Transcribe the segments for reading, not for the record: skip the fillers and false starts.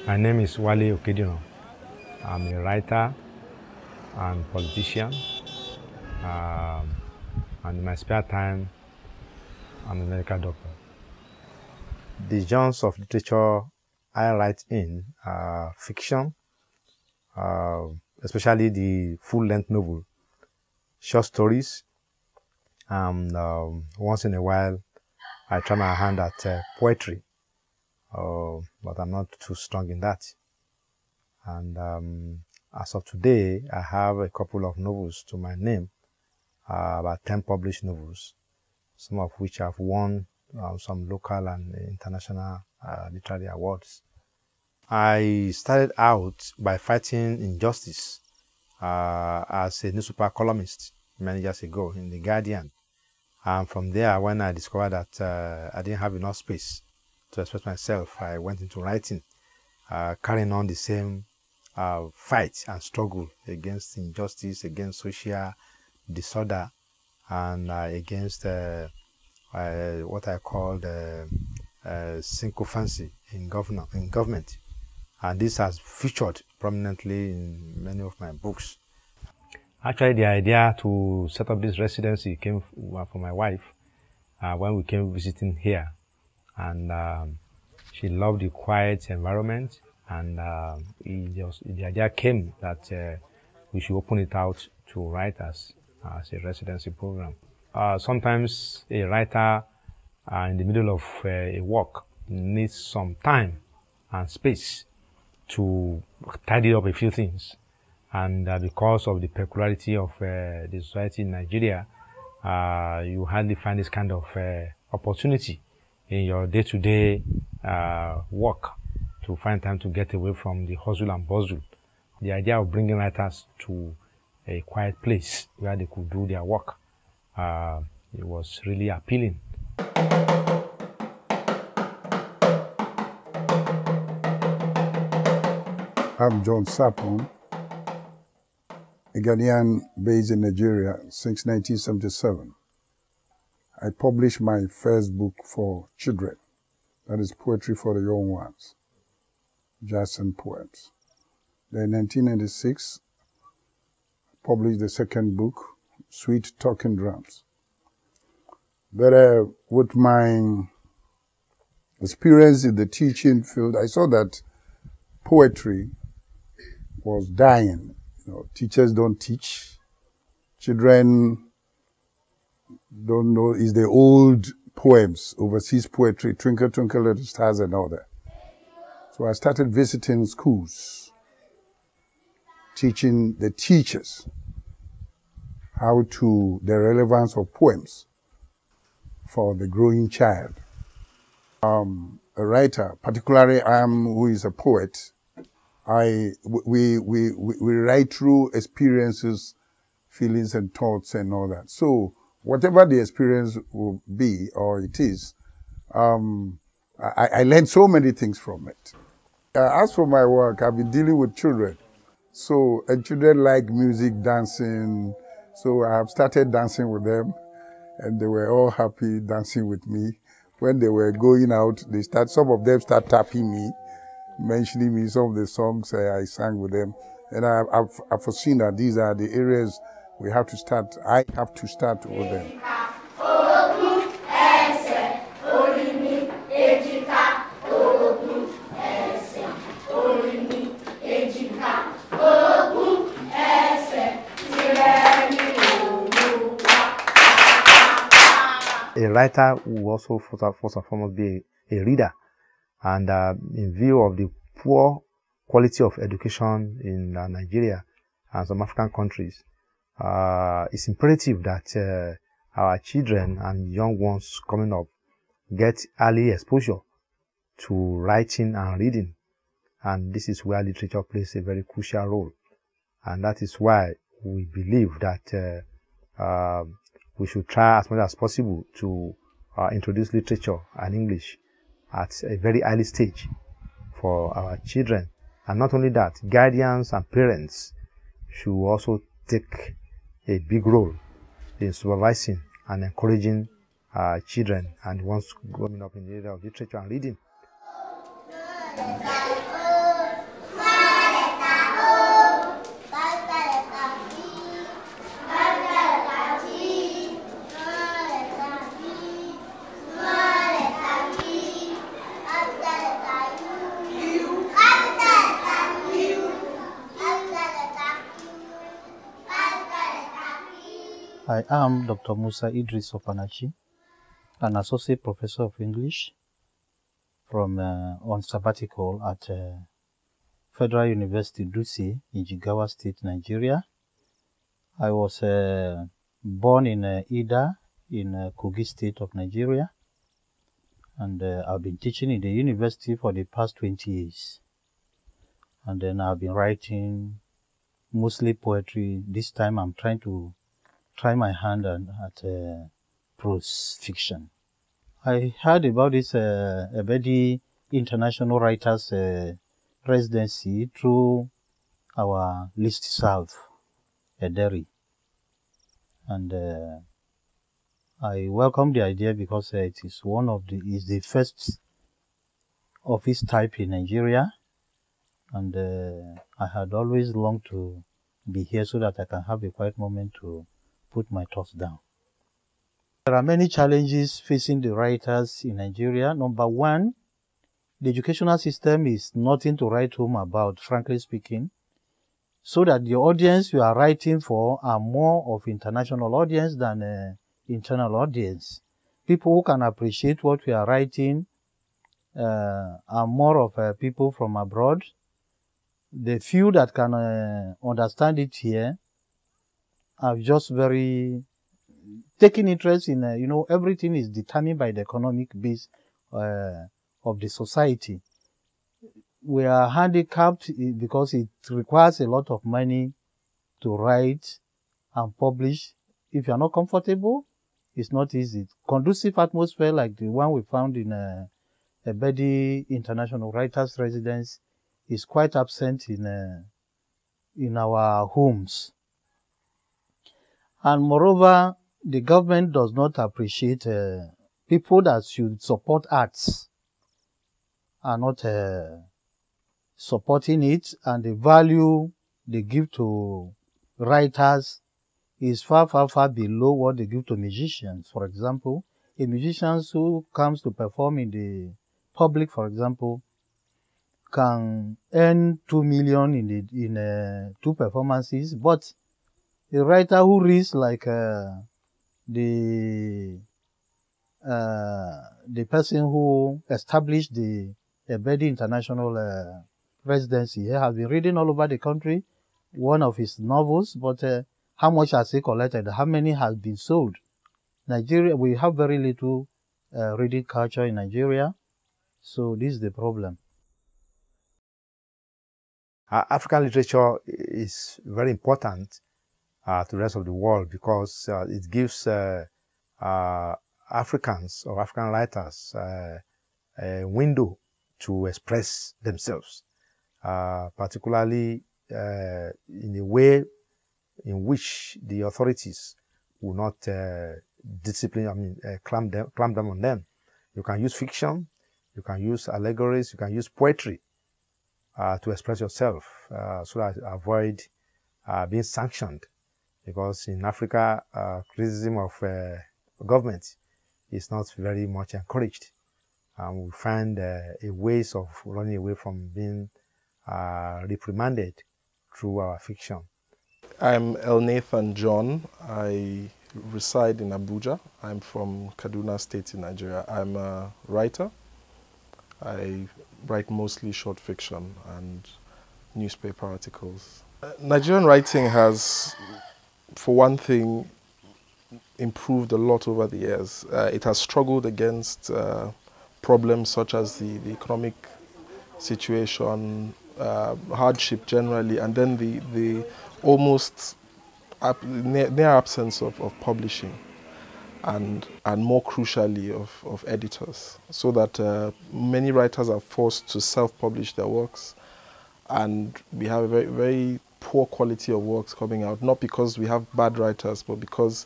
My name is Wale Okedino. I'm a writer and politician. And in my spare time, I'm a medical doctor. The genres of literature I write in are fiction, especially the full-length novel, short stories, and once in a while, I try my hand at poetry, but I'm not too strong in that. And as of today, I have a couple of novels to my name, about 10 published novels, some of which have won some local and international literary awards. I started out by fighting injustice as a newspaper columnist many years ago in The Guardian. And from there, when I discovered that I didn't have enough space to express myself, I went into writing, carrying on the same fight and struggle against injustice, against social disorder, and against what I call sycophancy in government. And this has featured prominently in many of my books. Actually, the idea to set up this residency came from my wife when we came visiting here. And she loved the quiet environment, and the idea came that we should open it out to writers as a residency program. Sometimes a writer in the middle of a work needs some time and space to tidy up a few things. And because of the peculiarity of the society in Nigeria, you hardly find this kind of opportunity in your day-to-day work to find time to get away from the hustle and bustle. The idea of bringing writers to a quiet place where they could do their work, it was really appealing. I'm John Sapon, a Ghanaian based in Nigeria since 1977. I published my first book for children, that is poetry for the young ones, jazz and poems. Then in 1996, I published the second book, Sweet Talking Drums. But with my experience in the teaching field, I saw that poetry was dying. You know, teachers don't teach. Children don't know. It's the old poems, overseas poetry, Twinkle, Twinkle, Little Stars and all that. So I started visiting schools, teaching the teachers the relevance of poems for the growing child. A writer, particularly who is a poet, we write through experiences, feelings and thoughts and all that. So whatever the experience will be or it is, I learned so many things from it. As for my work, I've been dealing with children. And children like music, dancing. So I have started dancing with them, and they were all happy dancing with me. When they were going out, some of them start tapping me, mentioning me some of the songs I sang with them. And I've foreseen that these are the areas I have to start with them. A writer will also first and foremost be a reader. And in view of the poor quality of education in Nigeria and some African countries, it's imperative that our children and young ones coming up get early exposure to writing and reading. And this is where literature plays a very crucial role. And that is why we believe that we should try as much as possible to introduce literature and English at a very early stage for our children. And not only that, guardians and parents should also take a big role in supervising and encouraging children and ones growing up in the area of literature and reading. I am Dr. Musa Idris Opanachi, an associate professor of English from on sabbatical at Federal University Dutse in Jigawa State, Nigeria. I was born in Ida in Kogi State of Nigeria, and I've been teaching in the university for the past 20 years. And then I've been writing mostly poetry. This time I'm trying to try my hand at prose fiction. I heard about this Ebedi International Writers Residency through our list serve, Ederi. And I welcome the idea because it is the first of its type in Nigeria. And I had always longed to be here so that I can have a quiet moment to put my thoughts down. There are many challenges facing the writers in Nigeria. Number one, the educational system is nothing to write home about, frankly speaking, so that the audience you are writing for are more of international audience than internal audience. People who can appreciate what we are writing are more of people from abroad. The few that can understand it here are just very taking interest in, everything is determined by the economic base of the society. We are handicapped because it requires a lot of money to write and publish. If you are not comfortable, it's not easy. Conducive atmosphere like the one we found in Ebedi International Writers Residence is quite absent in our homes. And moreover, the government does not appreciate people that should support arts are not supporting it, and the value they give to writers is far, far, far below what they give to musicians. For example, a musician who comes to perform in the public, for example, can earn 2 million in 2 performances, but a writer who reads like the person who established the Ebedi International Residency has been reading all over the country one of his novels, but how much has he collected? How many has been sold? Nigeria, we have very little reading culture in Nigeria, so this is the problem. African literature is very important to the rest of the world because it gives Africans or African writers a window to express themselves, particularly in a way in which the authorities will not clamp down on them. You can use fiction, you can use allegories, you can use poetry to express yourself so that avoid being sanctioned. Because in Africa, criticism of government is not very much encouraged. We find ways of running away from being reprimanded through our fiction. I'm Elnathan John. I reside in Abuja. I'm from Kaduna State in Nigeria. I'm a writer. I write mostly short fiction and newspaper articles. Nigerian writing has, for one thing, improved a lot over the years. It has struggled against problems such as the economic situation, hardship generally, and then the almost near absence of publishing, and more crucially of editors, so that many writers are forced to self-publish their works, and we have a very, very poor quality of works coming out, not because we have bad writers, but because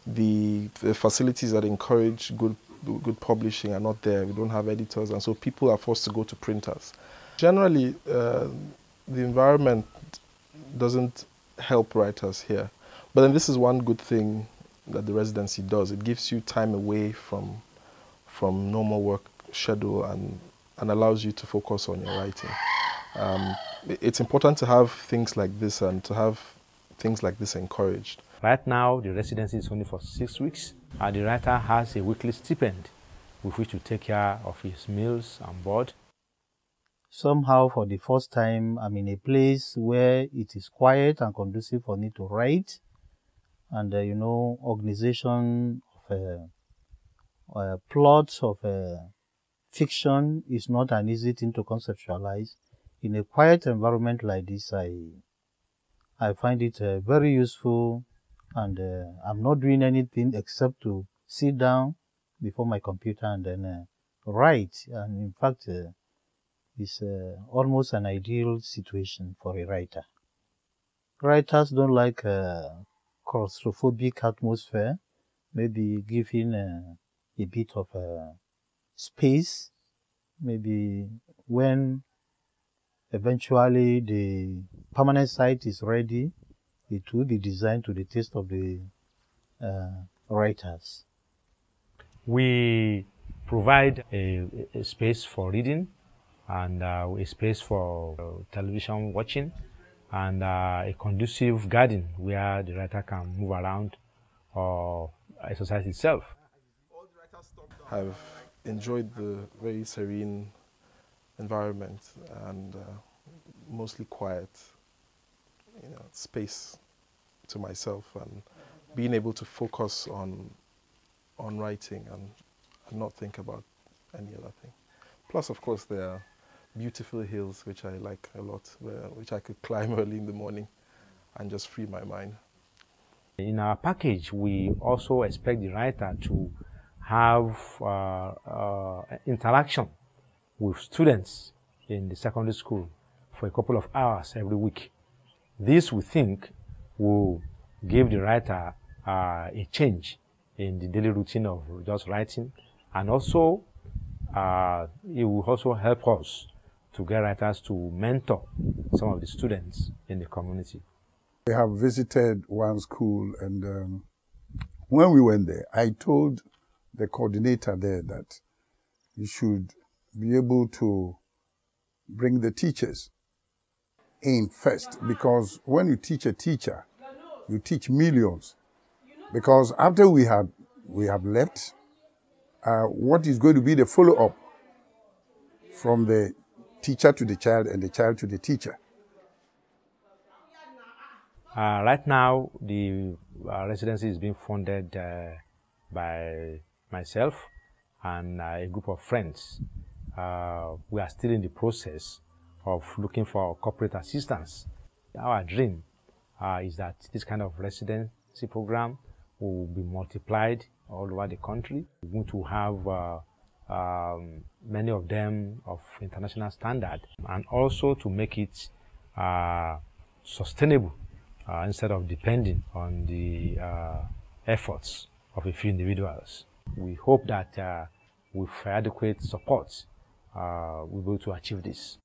the facilities that encourage good publishing are not there. We don't have editors, and so people are forced to go to printers. Generally, the environment doesn't help writers here. But then this is one good thing that the residency does. It gives you time away from normal work schedule and allows you to focus on your writing. It's important to have things like this and to have things like this encouraged. Right now, the residency is only for 6 weeks, and the writer has a weekly stipend with which to take care of his meals and board. Somehow, for the first time, I'm in a place where it is quiet and conducive for me to write. And, organization of plots of fiction is not an easy thing to conceptualize. In a quiet environment like this, I find it very useful, and I'm not doing anything except to sit down before my computer and then write. And in fact, it's almost an ideal situation for a writer. Writers don't like claustrophobic atmosphere, maybe giving a bit of space, maybe when eventually the permanent site is ready, it will be designed to the taste of the writers. We provide a space for reading and a space for television watching and a conducive garden where the writer can move around or exercise itself. I've enjoyed the very serene environment and mostly quiet, space to myself, and being able to focus on writing and not think about any other thing. Plus, of course, there are beautiful hills which I like a lot, which I could climb early in the morning and just free my mind. In our package, we also expect the writer to have interaction with students in the secondary school for a couple of hours every week. This, we think, will give the writer a change in the daily routine of just writing, and also it will also help us to get writers to mentor some of the students in the community. We have visited one school, and when we went there, I told the coordinator there that you should be able to bring the teachers in first, because when you teach a teacher, you teach millions. Because after we have left, what is going to be the follow-up from the teacher to the child and the child to the teacher? Right now, the residency is being funded by myself and a group of friends. We are still in the process of looking for corporate assistance. Our dream is that this kind of residency program will be multiplied all over the country. We're going to have many of them of international standard, and also to make it sustainable instead of depending on the efforts of a few individuals. We hope that with adequate support, we'll be able to achieve this.